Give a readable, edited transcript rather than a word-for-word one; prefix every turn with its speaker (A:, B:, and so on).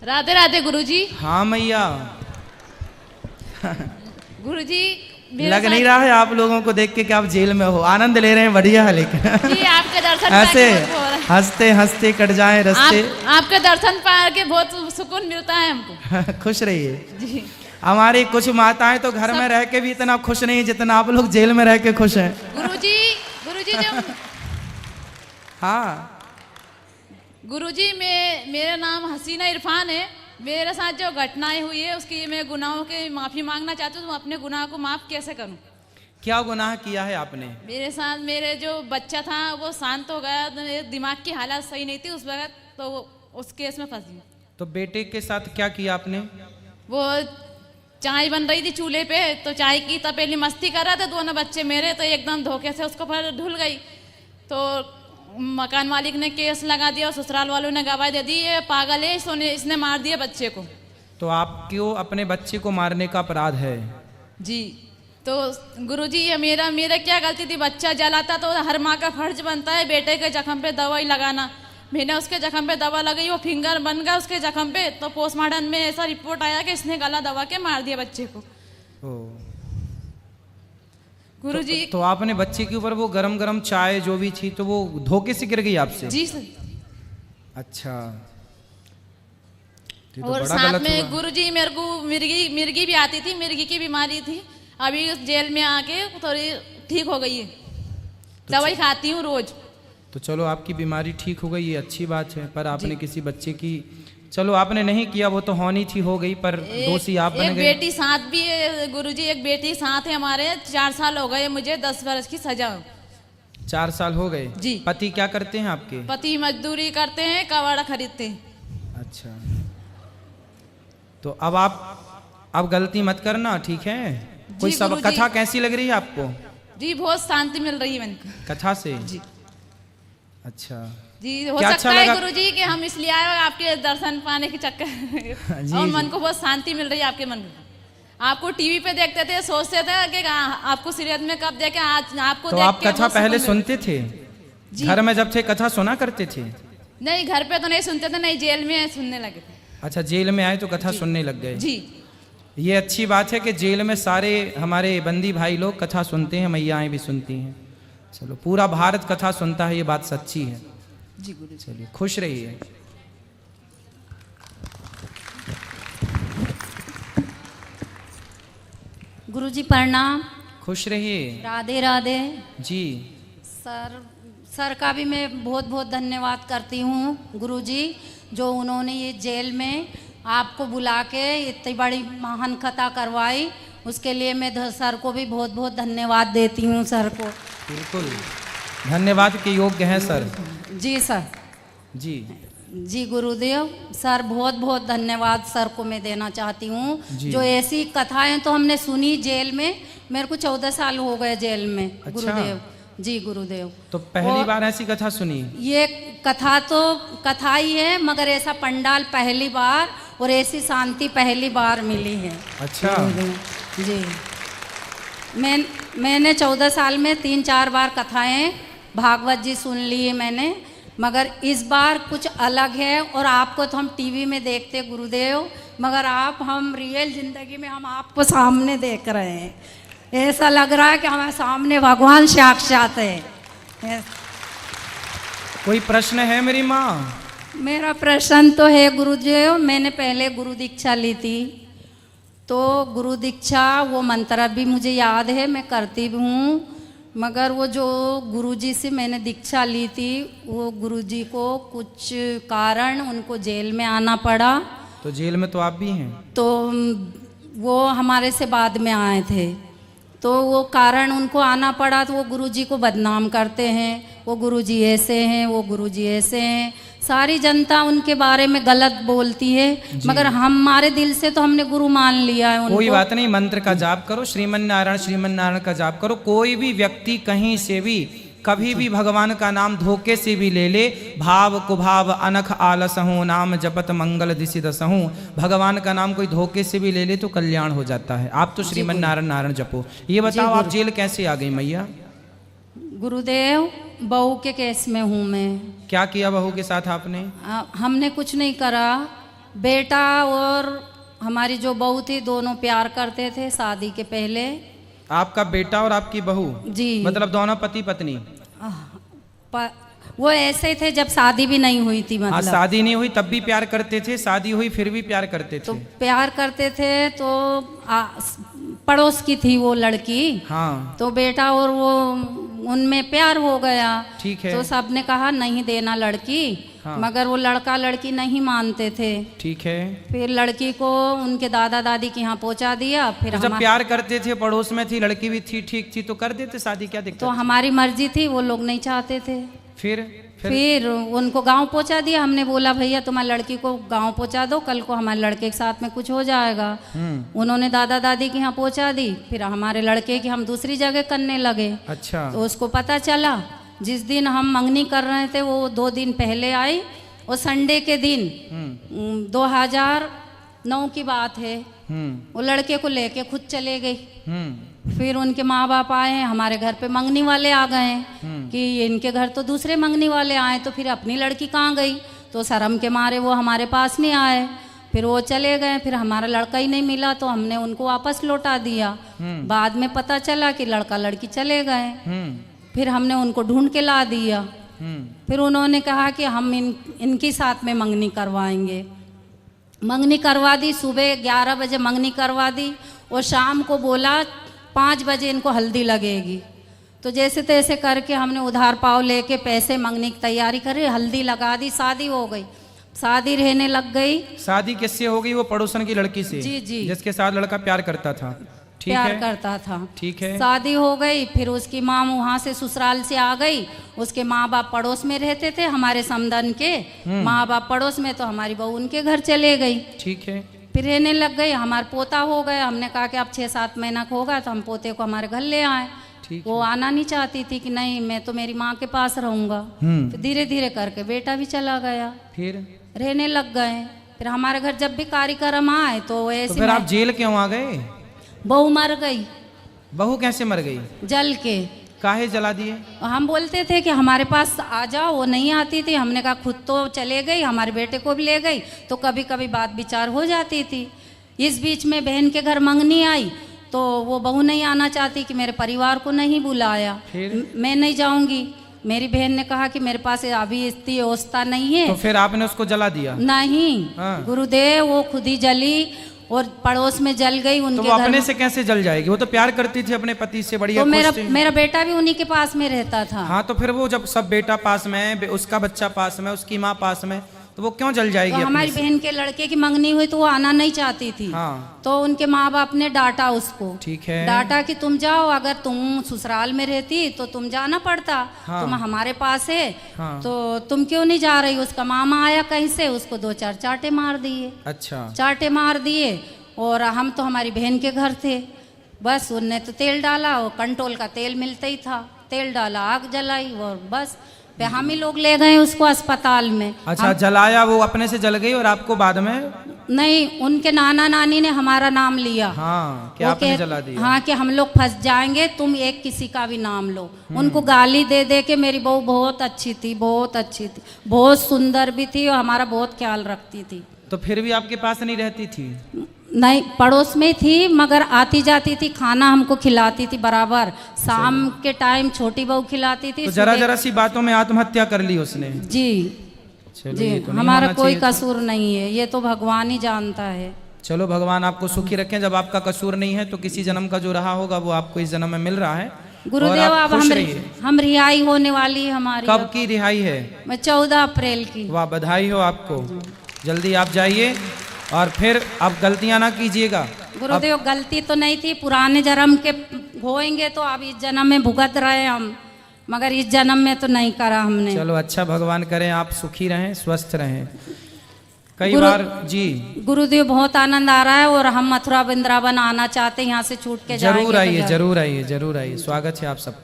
A: राधे राधे गुरुजी।
B: हाँ मैया।
A: गुरुजी
B: लग नहीं रहा है आप लोगों को देख के कि आप जेल में हो, आनंद ले रहे हैं, बढ़िया है। लेकिन
A: जी आपके दर्शन
B: ऐसे
A: पाके
B: हंसते हंसते कट जाए रस्ते।
A: आपके दर्शन पाके बहुत सुकून मिलता है हमको।
B: खुश रहिए
A: जी।
B: हमारी कुछ माताएं तो घर में रह के भी इतना खुश नहीं है जितना आप लोग जेल में रह के खुश हैं।
A: गुरुजी जो
B: हाँ
A: गुरुजी मेरा नाम हसीना इरफान है। मेरे साथ जो घटनाएं हुई है उसकी मैं गुनाहों की माफी मांगना चाहती हूँ। तो अपने गुनाह को माफ कैसे करूँ?
B: क्या गुनाह किया है आपने?
A: मेरे साथ मेरे जो बच्चा था वो शांत हो गया, तो मेरे दिमाग की हालत सही नहीं थी उस वक्त, तो उस केस में फंस गई।
B: तो बेटे के साथ क्या किया आपने?
A: वो चाय बन रही थी चूल्हे पे, तो चाय की तपेली मस्ती कर रहे थे दोनों बच्चे मेरे, तो एकदम धोखे से उसको पर ढुल गई। तो मकान मालिक ने केस लगा दिया और ससुराल वालों ने गवाही दे दी, ये पागल है, इसने मार दिया बच्चे को।
B: तो आपको अपने बच्चे को मारने का अपराध है?
A: जी। तो गुरुजी ये मेरा क्या गलती थी? बच्चा जलाता तो हर माँ का फर्ज बनता है बेटे के जख्म पे दवाई लगाना। मैंने उसके जख्म पे दवा लगाई, वो फिंगर बन गया उसके जख्म पे, तो पोस्टमार्टम में ऐसा रिपोर्ट आया कि इसने गला दबा के मार दिया बच्चे को। गुरुजी
B: तो आपने बच्चे के ऊपर वो गरम गरम चाय जो भी थी तो वो धोखे से गिर गई आपसे?
A: जी सर।
B: अच्छा। तो
A: और साथ में गुरुजी मेरे को मिर्गी भी आती थी, मिर्गी की बीमारी थी। अभी जेल में आके थोड़ी ठीक हो गई है, दवाई खाती हूँ रोज।
B: तो चलो आपकी बीमारी ठीक हो गई, ये अच्छी बात है। पर आपने किसी बच्चे की, चलो आपने नहीं किया, वो तो होनी थी, हो गई, पर दोषी आप बन गए।
A: एक बेटी साथ भी है गुरुजी, एक बेटी साथ है हमारे। 4 साल हो गए मुझे, 10 वर्ष की सजा।
B: 4 साल हो गए?
A: जी।
B: पति क्या करते हैं आपके?
A: पति मजदूरी करते हैं, कबाड़ा खरीदते हैं।
B: अच्छा। तो अब गलती मत करना, ठीक है? कोई सब कथा कैसी लग रही है आपको?
A: जी बहुत शांति मिल रही है मन को
B: कथा से।
A: जी।
B: अच्छा
A: जी। हो सकता है गुरुजी कि हम इसलिए आए आपके दर्शन पाने के चक्कर में और मन को बहुत शांति मिल रही है आपके मन में। आपको टीवी पे देखते थे, सोचते थे कि आपको सीरियल में कब देखे, आज आपको
B: तो आप कथा पहले सुनते थे? घर में जब थे कथा सुना करते थे?
A: नहीं, घर पे तो नहीं सुनते थे, नहीं जेल में सुनने लगे थे।
B: अच्छा, जेल में आए तो कथा सुनने लग गए?
A: जी।
B: ये अच्छी बात है कि जेल में सारे हमारे बंदी भाई लोग कथा सुनते हैं, मैयाएं भी सुनती हैं। चलो, पूरा भारत कथा सुनता है, ये बात सच्ची है।
A: जी गुरु।
B: चलिए, खुश रहिए।
C: गुरुजी प्रणाम।
B: खुश रहिए।
C: राधे राधे
B: जी।
C: सर का भी मैं बहुत बहुत धन्यवाद करती हूँ गुरुजी, जो उन्होंने ये जेल में आपको बुला के इतनी बड़ी महान कथा करवाई, उसके लिए मैं सर को भी बहुत बहुत धन्यवाद देती हूँ। सर को
B: बिल्कुल धन्यवाद के योग्य हैं सर।
C: जी सर।
B: जी
C: जी गुरुदेव, सर बहुत बहुत धन्यवाद सर को मैं देना चाहती हूँ, जो ऐसी कथाएं तो हमने सुनी जेल में। मेरे को 14 साल हो गए जेल में। अच्छा। गुरुदेव जी गुरुदेव।
B: तो पहली बार ऐसी कथा सुनी? ये
C: कथा तो कथा ही है, मगर ऐसा पंडाल पहली बार और ऐसी शांति पहली बार मिली है।
B: अच्छा
C: जी। मैंने 14 साल में 3-4 बार कथाएं भागवत जी सुन ली है मैंने, मगर इस बार कुछ अलग है। और आपको तो हम टीवी में देखते गुरुदेव, मगर हम रियल जिंदगी में हम आपको सामने देख रहे हैं। ऐसा लग रहा है कि हमारे सामने भगवान साक्षात है।
B: कोई प्रश्न है मेरी माँ?
C: मेरा प्रश्न तो है गुरुदेव, मैंने पहले गुरु दीक्षा ली थी, तो गुरु दीक्षा वो मंत्र भी मुझे याद है, मैं करती भी हूँ, मगर वो जो गुरुजी से मैंने दीक्षा ली थी, वो गुरुजी को कुछ कारण उनको जेल में आना पड़ा।
B: तो जेल में तो आप भी हैं? तो
C: वो हमारे से बाद में आए थे, तो वो कारण उनको आना पड़ा, तो वो गुरुजी को बदनाम करते हैं, वो गुरुजी ऐसे हैं, वो गुरुजी ऐसे हैं, सारी जनता उनके बारे में गलत बोलती है, मगर हमारे दिल से तो हमने गुरु मान लिया है उनको।
B: कोई बात नहीं, मंत्र का जाप करो, श्रीमन नारायण का जाप करो। कोई भी व्यक्ति कहीं से भी कभी भी भगवान का नाम धोखे से भी ले ले, भाव कुभाव अनख आलस हूँ, नाम जपत मंगल दिशि दसहूँ। भगवान का नाम कोई धोखे से भी ले ले तो कल्याण हो जाता है। आप तो श्रीमन नारायण जपो। ये बताओ आप जेल कैसे आ गई मैया?
C: गुरुदेव, बहू के केस में हूँ मैं।
B: क्या किया बहू के साथ आपने?
C: हमने कुछ नहीं करा, बेटा और हमारी जो बहू थी दोनों प्यार करते थे शादी के पहले।
B: आपका बेटा और आपकी बहू?
C: जी।
B: मतलब दोनों पति पत्नी?
C: वो ऐसे थे जब शादी भी नहीं हुई थी,
B: हाँ,
C: मतलब
B: शादी नहीं हुई तब भी प्यार करते थे, शादी हुई फिर भी प्यार करते थे?
C: तो प्यार करते थे। तो पड़ोस की थी वो लड़की।
B: हाँ।
C: तो बेटा और वो उनमें प्यार हो गया।
B: ठीक है।
C: तो सबने कहा नहीं देना लड़की।
B: हाँ।
C: मगर वो लड़का लड़की नहीं मानते थे।
B: ठीक है।
C: फिर लड़की को उनके दादा दादी के यहाँ पहुँचा दिया। फिर
B: तो जब प्यार करते थे, पड़ोस में थी, लड़की भी थी, ठीक थी, तो कर देते शादी, क्या दिक्कत?
C: तो हमारी मर्जी थी, वो लोग नहीं चाहते थे।
B: फिर
C: उनको गांव पहुंचा दिया। हमने बोला भैया तुम्हारी लड़की को गांव पहुंचा दो, कल को हमारे लड़के के साथ में कुछ हो जाएगा। उन्होंने दादा दादी के यहाँ पहुंचा दी। फिर हमारे लड़के की हम दूसरी जगह करने लगे।
B: अच्छा।
C: तो उसको पता चला, जिस दिन हम मंगनी कर रहे थे वो 2 दिन पहले आई। और संडे के दिन 2009 की बात है, वो लड़के को लेके खुद चले गई। फिर उनके माँ बाप आए, हमारे घर पे मंगनी वाले आ गए कि इनके घर तो दूसरे मंगनी वाले आए, तो फिर अपनी लड़की कहाँ गई? तो शर्म के मारे वो हमारे पास नहीं आए। फिर वो चले गए। फिर हमारा लड़का ही नहीं मिला तो हमने उनको वापस लौटा दिया। बाद में पता चला कि लड़का लड़की चले गए। फिर हमने उनको ढूंढ के ला दिया। फिर उन्होंने कहा कि हम इनकी साथ में मंगनी करवाएंगे। मंगनी करवा दी, सुबह 11 बजे मंगनी करवा दी और शाम को बोला 5 बजे इनको हल्दी लगेगी। तो जैसे तैसे करके हमने उधार पाव लेके पैसे मंगनी की तैयारी करी, हल्दी लगा दी, शादी हो गई। शादी रहने लग गई।
B: शादी किससे हो गई? वो पड़ोसन की लड़की से?
C: जी जी।
B: जिसके साथ लड़का प्यार करता था? ठीक
C: प्यार
B: है।
C: करता था।
B: ठीक है।
C: शादी हो गई। फिर उसकी माँ वहाँ से ससुराल से आ गई। उसके माँ बाप पड़ोस में रहते थे, हमारे समधन के माँ बाप पड़ोस में, तो हमारी बहू उनके घर चले गई।
B: ठीक है।
C: फिर रहने लग गई। हमारा पोता हो गया। हमने कहा कि अब 6-7 महीना का होगा तो हम पोते को हमारे घर ले आए। वो आना नहीं चाहती थी कि नहीं मैं तो मेरी माँ के पास रहूंगा। तो धीरे धीरे करके बेटा भी चला गया।
B: फिर
C: रहने लग गए। फिर हमारे घर जब भी कार्यक्रम आए तो ऐसे।
B: तो फिर आप जेल क्यों आ गए?
C: बहू मर गई।
B: बहू कैसे मर गई?
C: जल के।
B: काहे जला दिए?
C: हम बोलते थे कि हमारे पास आ जाओ, वो नहीं आती थी। हमने कहा खुद तो चले गई, हमारे बेटे को भी ले गई, तो कभी कभी बात विचार हो जाती थी। इस बीच में बहन के घर मंगनी आई तो वो बहू नहीं आना चाहती कि मेरे परिवार को नहीं बुलाया। मैं नहीं जाऊंगी। मेरी बहन ने कहा कि मेरे पास अभी इतनी व्यवस्था नहीं है।
B: तो फिर आपने उसको जला दिया?
C: नहीं।
B: हाँ।
C: गुरुदेव वो खुद ही जली और पड़ोस में जल गई उनके
B: तो वो
C: घर
B: अपने
C: में।
B: से कैसे जल जाएगी? वो तो प्यार करती थी अपने पति से, बढ़िया
C: तो
B: खुश थी।
C: मेरा बेटा भी उन्हीं के पास में रहता था।
B: हाँ, तो फिर वो जब सब बेटा पास में, उसका बच्चा पास में, उसकी माँ पास में, तो वो क्यों जल जाएगी?
C: तो हमारी बहन के लड़के की मंगनी हुई तो वो आना नहीं चाहती थी।
B: हाँ।
C: तो उनके माँ बाप ने डांटा उसको।
B: ठीक है।
C: डांटा कि तुम जाओ, अगर तुम ससुराल में रहती तो तुम जाना पड़ता।
B: हाँ।
C: तुम हमारे पास है।
B: हाँ।
C: तो तुम क्यों नहीं जा रही? उसका मामा आया कहीं से, उसको 2-4 चांटे मार दिए।
B: अच्छा।
C: चांटे मार दिए। और हम तो हमारी बहन के घर थे। बस उनने तो तेल डाला, वो कंट्रोल का तेल मिलता ही था, तेल डाला, आग जलाई और बस फिर हम ही लोग ले गए उसको अस्पताल में।
B: अच्छा, जलाया वो अपने से जल गई और आपको बाद में?
C: नहीं, उनके नाना नानी ने हमारा नाम लिया।
B: हाँ, कि आपने जला दिया।
C: हाँ, कि हम लोग फंस जाएंगे, तुम एक किसी का भी नाम लो। उनको गाली दे दे के। मेरी बहू बहुत अच्छी थी, बहुत अच्छी थी, बहुत सुंदर भी थी और हमारा बहुत ख्याल रखती थी।
B: तो फिर भी आपके पास नहीं रहती थी?
C: नहीं, पड़ोस में थी, मगर आती जाती थी, खाना हमको खिलाती थी बराबर। शाम के टाइम छोटी बहू खिलाती थी।
B: तो जरा जरा सी बातों में आत्महत्या कर ली उसने?
C: जी
B: चलो,
C: जी।
B: ये तो नहीं
C: हमारा
B: होना
C: कोई
B: चाहिए था।
C: कसूर नहीं है, ये तो भगवान ही जानता है।
B: चलो, भगवान आपको सुखी रखें। जब आपका कसूर नहीं है तो किसी जन्म का जो रहा होगा वो आपको इस जन्म में मिल रहा है।
C: गुरुदेव,
B: और आप
C: अब
B: खुश रहिए।
C: हम रिहाई होने वाली है हमारी।
B: कब की रिहाई है?
C: 14 अप्रैल की।
B: वाह, बधाई हो आपको। जल्दी आप जाइए और फिर आप गलतियां ना कीजिएगा।
C: गुरुदेव, गलती तो नहीं थी, पुराने जन्म के होएंगे तो अब इस जन्म में भुगत रहे हम, मगर इस जन्म में तो नहीं करा हमने।
B: चलो, अच्छा, भगवान करें आप सुखी रहें, स्वस्थ रहें। कई बार जी।
C: गुरुदेव, बहुत आनंद आ रहा है और हम मथुरा वृंदावन आना चाहते हैं, यहाँ से छूट के जाएंगे।
B: जरूर आइए, जरूर आइए, जरूर आइए। स्वागत है आप सबका।